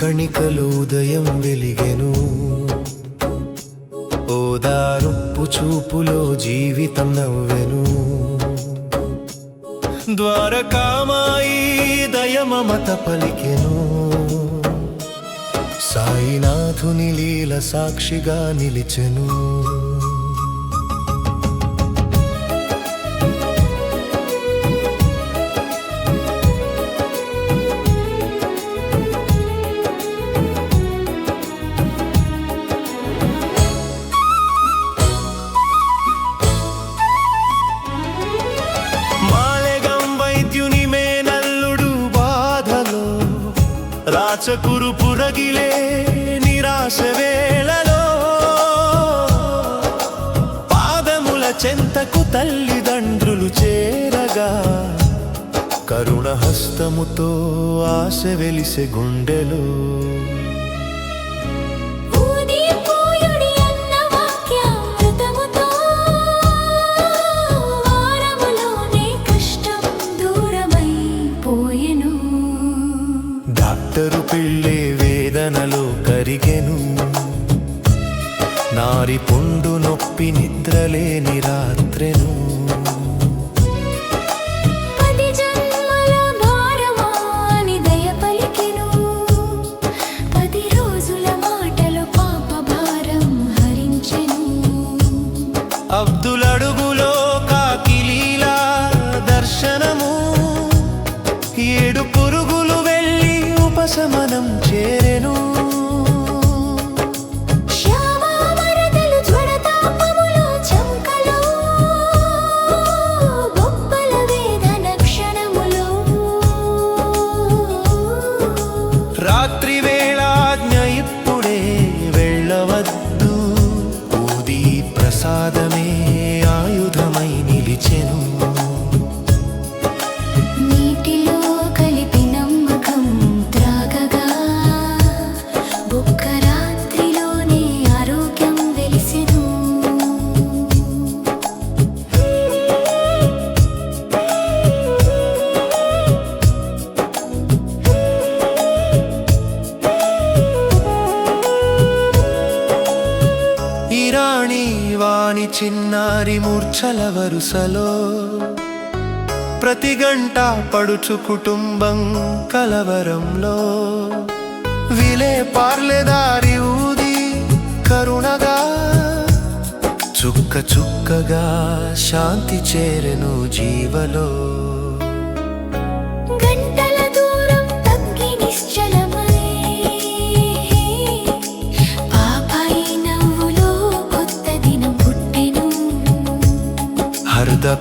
కణికలు ఉదయం వెలిగెను, ఓదారుప్పు చూపులో జీవితం నవ్వెను. ద్వారకామాయి దయమమత పలికెను, సాయినాథుని లీల సాక్షిగా నిలిచెను. రాచకురు పురగిలే నిరాశ వేళలో, పాదముల చెంతకు తల్లిదండ్రులు చేరగా, కరుణ హస్తముతో ఆశ వెలిసె గుండెలో. డాక్టరు పిళ్ళే వేదనలో కరిగెను, నారి పుండు నొప్పి నిద్రలేని రాత్రెను. అబ్దుల్ అడుగులో కాకిలీలా దర్శనము, ఏడు పురుగులు వెళ్ళి ఉపశమనం చేరెను. రాత్రి వేళాజ్ఞ ఇప్పుడే వెళ్ళవద్దు, ఊది ప్రసాదమే ఆయుధమై నిలిచెను. వాణి చిన్నారి మూర్ఛల వరుసలో, ప్రతి గంట పడుచు కుటుంబం కలవరంలో, విలే పార్లెదారి ఊది కరుణగా, చుక్క చుక్కగా శాంతి చేరెను జీవలో.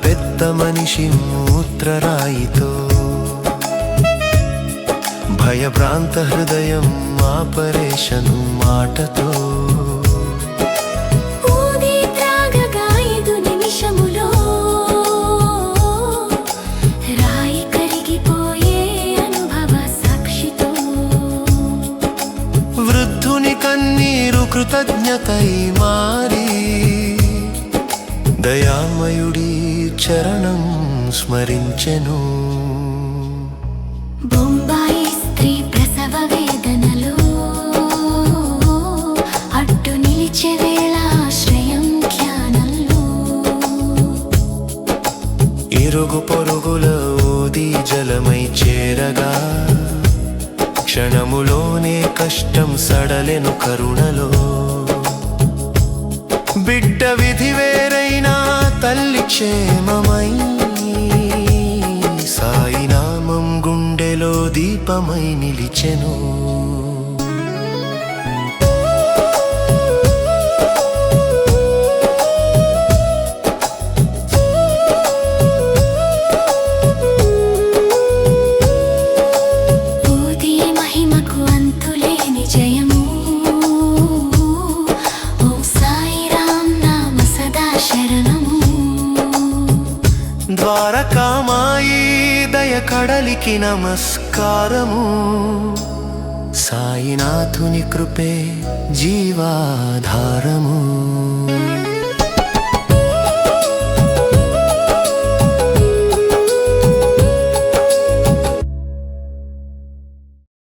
పెద్ద మనిషి మూత్రరాయితో, భయభ్రాంత హృదయం ఆపరేషను మాటతో. రాయి కరిగిపోయే అనుభవ సాక్షితో, వృద్ధుని కన్నీరు కృతజ్ఞతై మారి, దయామయుడి చరణం స్మరించెను. బొంబాయి స్త్రీ ప్రసవ వేదనలో, అడ్డు నిలిచే వేళ ఆశ్రయం ధ్యానంలో. ఇరుగు పొరుగుల ఓది జలమై చేరగా, క్షణములోనే కష్టం సడలెను కరుణలో. బిడ్డ విధి వేరైనా తల్లి క్షేమమై, సాయినామం గుండెలో దీపమై నిలిచెను. ద్వారకామాయి దయ కడలికి నమస్కారము, సాయినాథుని కృపే జీవాధారము